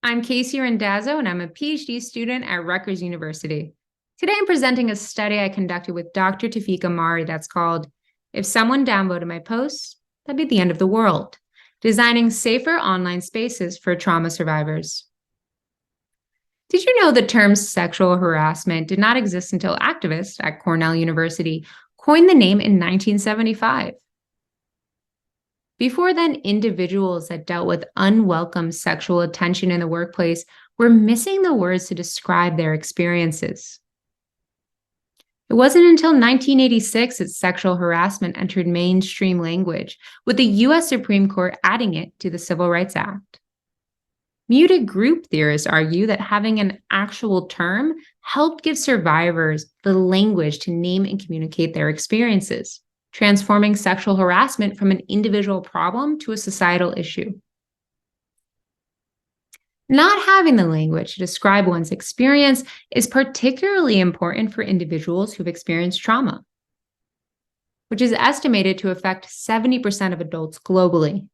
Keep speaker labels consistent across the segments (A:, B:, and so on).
A: I'm Casey Randazzo, and I'm a PhD student at Rutgers University. Today, I'm presenting a study I conducted with Dr. Tawfiq Ammari that's called If Someone Downvoted My Posts, That'd Be the End of the World, Designing Safer Online Spaces for Trauma Survivors. Did you know the term sexual harassment did not exist until activists at Cornell University coined the name in 1975? Before then, individuals that dealt with unwelcome sexual attention in the workplace were missing the words to describe their experiences. It wasn't until 1986 that sexual harassment entered mainstream language, with the U.S. Supreme Court adding it to the Civil Rights Act. Muted group theorists argue that having an actual term helped give survivors the language to name and communicate their experiences, transforming sexual harassment from an individual problem to a societal issue. Not having the language to describe one's experience is particularly important for individuals who've experienced trauma, which is estimated to affect 70% of adults globally.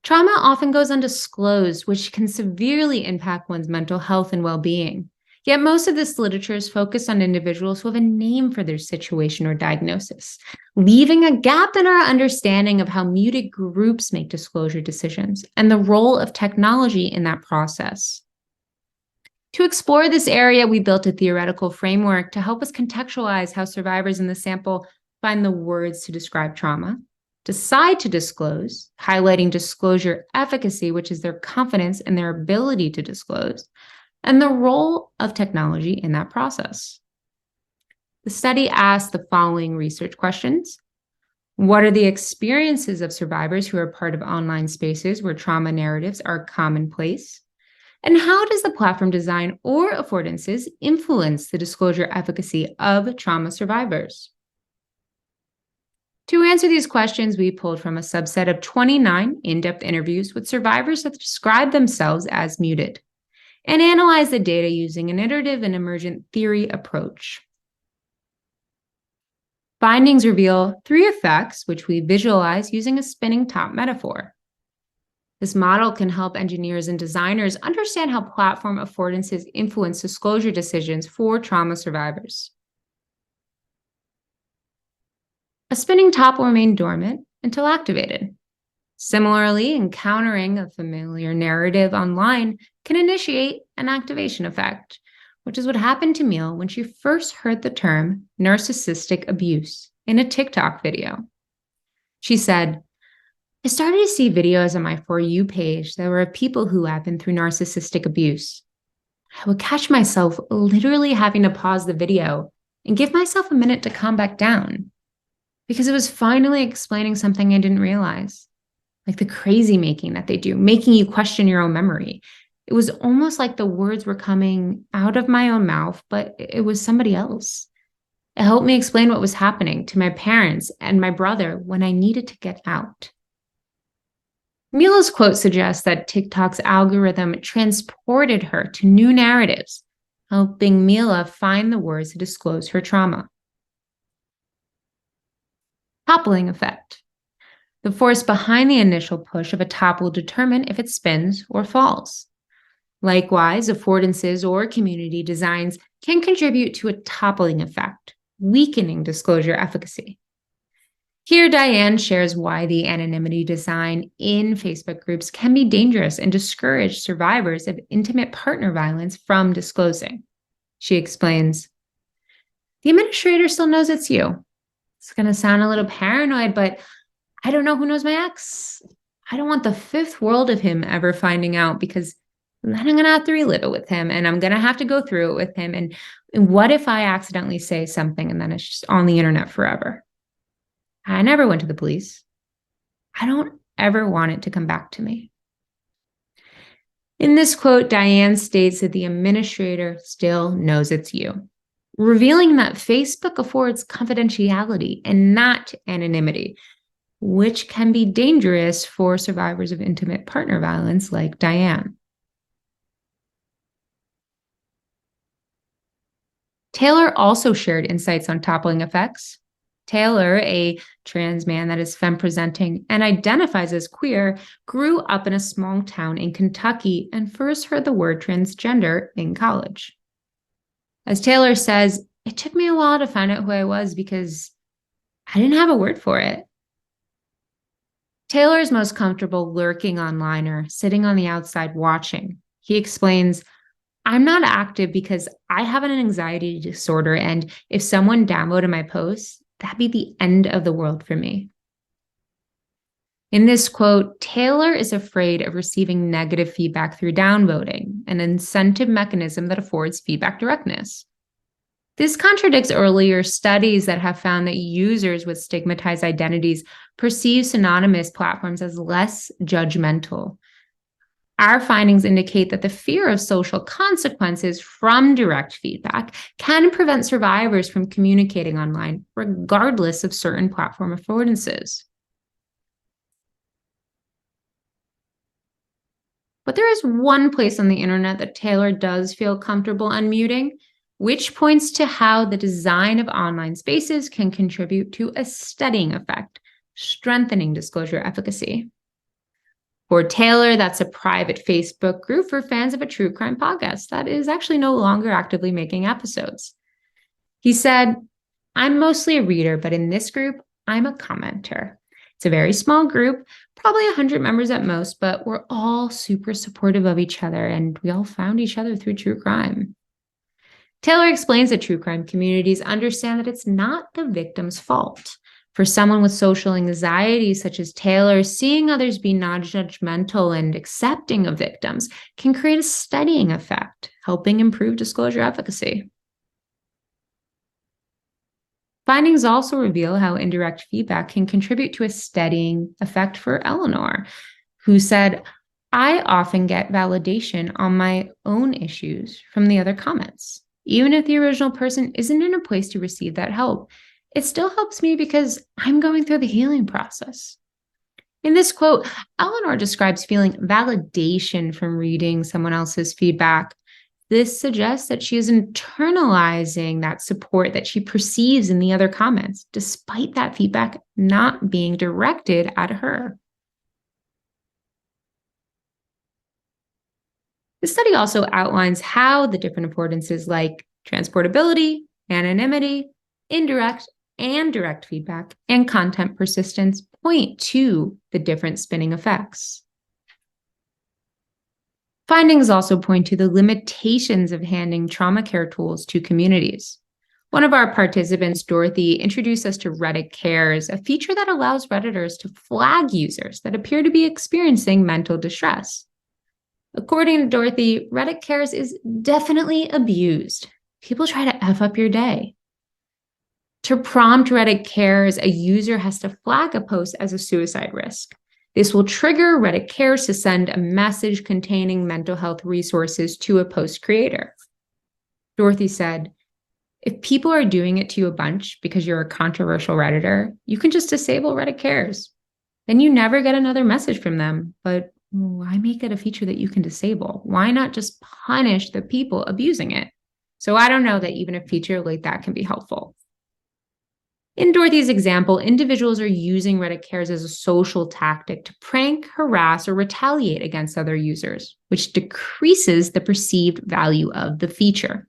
A: Trauma often goes undisclosed, which can severely impact one's mental health and well-being. Yet most of this literature is focused on individuals who have a name for their situation or diagnosis, leaving a gap in our understanding of how muted groups make disclosure decisions and the role of technology in that process. To explore this area, we built a theoretical framework to help us contextualize how survivors in the sample find the words to describe trauma, decide to disclose, highlighting disclosure efficacy, which is their confidence in their ability to disclose, and the role of technology in that process. The study asked the following research questions. What are the experiences of survivors who are part of online spaces where trauma narratives are commonplace? And how does the platform design or affordances influence the disclosure efficacy of trauma survivors? To answer these questions, we pulled from a subset of 29 in-depth interviews with survivors that describe themselves as muted, and analyze the data using an iterative and emergent theory approach. Findings reveal 3 effects, which we visualize using a spinning top metaphor. This model can help engineers and designers understand how platform affordances influence disclosure decisions for trauma survivors. A spinning top will remain dormant until activated. Similarly, encountering a familiar narrative online can initiate an activation effect, which is what happened to Meal when she first heard the term narcissistic abuse in a TikTok video. She said, I started to see videos on my For You page that were of people who had been through narcissistic abuse. I would catch myself literally having to pause the video and give myself a minute to calm back down because it was finally explaining something I didn't realize. Like the crazy making that they do, making you question your own memory. It was almost like the words were coming out of my own mouth, but it was somebody else. It helped me explain what was happening to my parents and my brother when I needed to get out. Mila's quote suggests that TikTok's algorithm transported her to new narratives, helping Mila find the words to disclose her trauma. Toppling effect. The force behind the initial push of a top will determine if it spins or falls. Likewise, affordances or community designs can contribute to a toppling effect, weakening disclosure efficacy. Here, Diane shares why the anonymity design in Facebook groups can be dangerous and discourage survivors of intimate partner violence from disclosing. She explains, the administrator still knows it's you. It's going to sound a little paranoid, but I don't know who knows my ex. I don't want the fifth world of him ever finding out because then I'm going to have to relive it with him and I'm going to have to go through it with him. And what if I accidentally say something and then it's just on the internet forever? I never went to the police. I don't ever want it to come back to me. In this quote, Diane states that the administrator still knows it's you, revealing that Facebook affords confidentiality and not anonymity, which can be dangerous for survivors of intimate partner violence like Diane. Taylor also shared insights on toppling effects. Taylor, a trans man that is femme-presenting and identifies as queer, grew up in a small town in Kentucky and first heard the word transgender in college. As Taylor says, it took me a while to find out who I was because I didn't have a word for it. Taylor is most comfortable lurking online or sitting on the outside watching. He explains, I'm not active because I have an anxiety disorder, and if someone downvoted my post, that'd be the end of the world for me. In this quote, Taylor is afraid of receiving negative feedback through downvoting, an incentive mechanism that affords feedback directness. This contradicts earlier studies that have found that users with stigmatized identities perceive synonymous platforms as less judgmental. Our findings indicate that the fear of social consequences from direct feedback can prevent survivors from communicating online, regardless of certain platform affordances. But there is one place on the internet that Taylor does feel comfortable unmuting, which points to how the design of online spaces can contribute to a steadying effect, strengthening disclosure efficacy. For Taylor, that's a private Facebook group for fans of a true crime podcast that is actually no longer actively making episodes. He said, I'm mostly a reader, but in this group, I'm a commenter. It's a very small group, probably 100 members at most, but we're all super supportive of each other, and we all found each other through true crime. Taylor explains that true crime communities understand that it's not the victim's fault. For someone with social anxiety, such as Taylor, seeing others be non-judgmental and accepting of victims can create a steadying effect, helping improve disclosure efficacy. Findings also reveal how indirect feedback can contribute to a steadying effect for Eleanor, who said, I often get validation on my own issues from the other comments. Even if the original person isn't in a place to receive that help, it still helps me because I'm going through the healing process. In this quote, Eleanor describes feeling validation from reading someone else's feedback. This suggests that she is internalizing that support that she perceives in the other comments, despite that feedback not being directed at her. The study also outlines how the different affordances like transportability, anonymity, indirect, and direct feedback and content persistence point to the different spinning effects. Findings also point to the limitations of handing trauma care tools to communities. One of our participants, Dorothy, introduced us to Reddit Cares, a feature that allows Redditors to flag users that appear to be experiencing mental distress. According to Dorothy, Reddit Cares is definitely abused. People try to F up your day. To prompt Reddit Cares, a user has to flag a post as a suicide risk. This will trigger Reddit Cares to send a message containing mental health resources to a post creator. Dorothy said, if people are doing it to you a bunch because you're a controversial Redditor, you can just disable Reddit Cares. Then you never get another message from them. But why make it a feature that you can disable? Why not just punish the people abusing it? So I don't know that even a feature like that can be helpful. In Dorothy's example, individuals are using Reddit Cares as a social tactic to prank, harass, or retaliate against other users, which decreases the perceived value of the feature.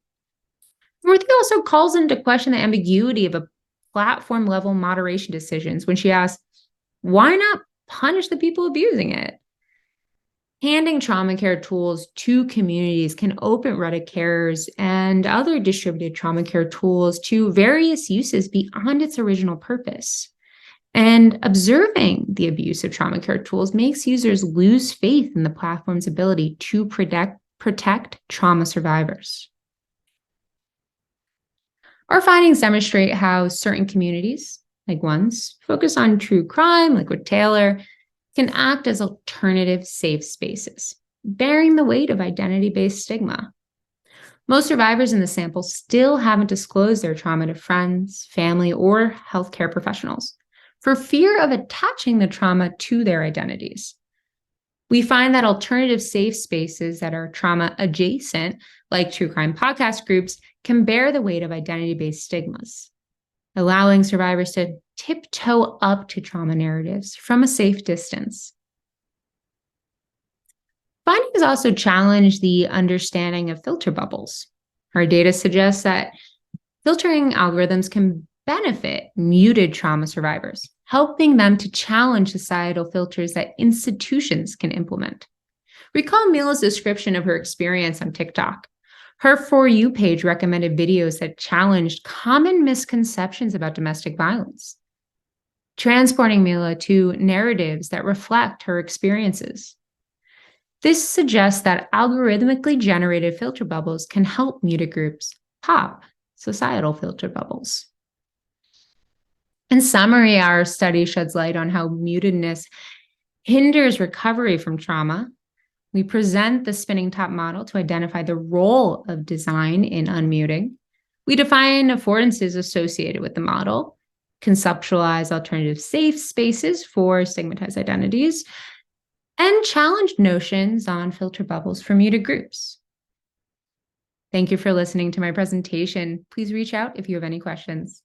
A: Dorothy also calls into question the ambiguity of a platform-level moderation decisions when she asks, why not punish the people abusing it? Handing trauma care tools to communities can open Reddit Cares and other distributed trauma care tools to various uses beyond its original purpose. And observing the abuse of trauma care tools makes users lose faith in the platform's ability to protect trauma survivors. Our findings demonstrate how certain communities, like ones focused on true crime, like with Taylor, can act as alternative safe spaces, bearing the weight of identity-based stigma. Most survivors in the sample still haven't disclosed their trauma to friends, family, or healthcare professionals for fear of attaching the trauma to their identities. We find that alternative safe spaces that are trauma adjacent, like true crime podcast groups, can bear the weight of identity-based stigmas. allowing survivors to tiptoe up to trauma narratives from a safe distance. Findings also challenge the understanding of filter bubbles. Our data suggests that filtering algorithms can benefit muted trauma survivors, helping them to challenge societal filters that institutions can implement. Recall Mila's description of her experience on TikTok. Her For You page recommended videos that challenged common misconceptions about domestic violence, transporting Mila to narratives that reflect her experiences. This suggests that algorithmically generated filter bubbles can help muted groups pop societal filter bubbles. In summary, our study sheds light on how mutedness hinders recovery from trauma. We present the spinning top model to identify the role of design in unmuting. We define affordances associated with the model, conceptualize alternative safe spaces for stigmatized identities, and challenge notions on filter bubbles for muted groups. Thank you for listening to my presentation. Please reach out if you have any questions.